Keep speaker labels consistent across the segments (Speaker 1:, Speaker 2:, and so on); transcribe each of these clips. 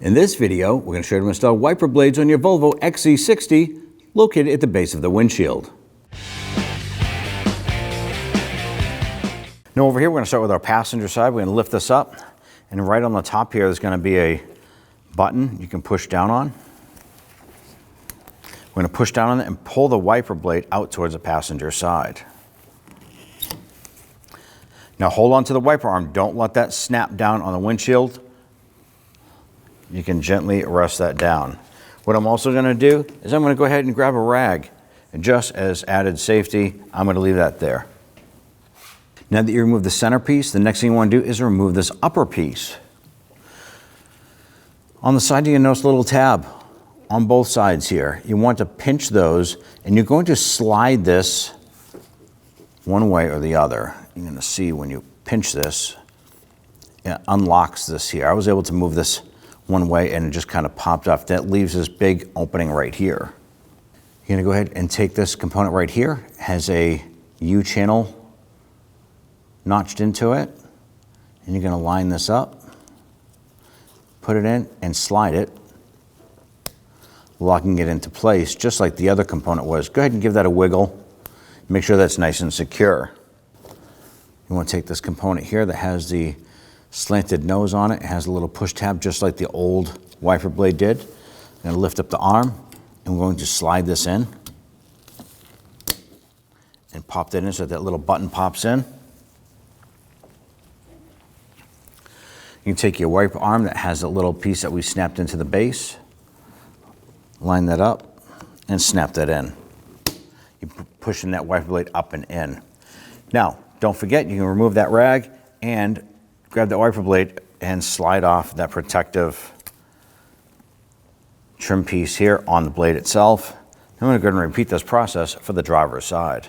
Speaker 1: In this video, we're going to show you how to install wiper blades on your Volvo XC60 located at the base of the windshield. Now over here, we're going to start with our passenger side. We're going to lift this up, and right on the top here, there's going to be a button you can push down on. We're going to push down on it and pull the wiper blade out towards the passenger side. Now hold on to the wiper arm. Don't let that snap down on the windshield. You can gently rest that down. What I'm also going to do is I'm going to go ahead and grab a rag, and just as added safety, I'm going to leave that there. Now that you remove the centerpiece, the next thing you want to do is remove this upper piece. On the side, you notice a little tab on both sides here. You want to pinch those, and you're going to slide this one way or the other. You're going to see when you pinch this, it unlocks this here. I was able to move this one way and it just kind of popped off. That leaves this big opening right here. You're going to go ahead and take this component right here. It has a U-channel notched into it, and you're going to line this up, put it in, and slide it, locking it into place just like the other component was. Go ahead and give that a wiggle. Make sure that's nice and secure. You want to take this component here that has the slanted nose on it. It has a little push tab just like the old wiper blade did. I'm going to lift up the arm, and we're going to slide this in and pop that in so that little button pops in. You can take your wiper arm that has a little piece that we snapped into the base, line that up, and snap that in. You're pushing that wiper blade up and in. Now, don't forget, you can remove that rag and grab the wiper blade and slide off that protective trim piece here on the blade itself. I'm going to go ahead and repeat this process for the driver's side.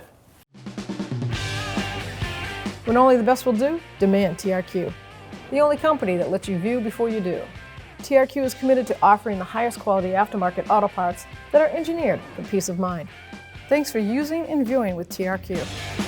Speaker 2: When only the best will do, demand TRQ. The only company that lets you view before you do. TRQ is committed to offering the highest quality aftermarket auto parts that are engineered for peace of mind. Thanks for using and viewing with TRQ.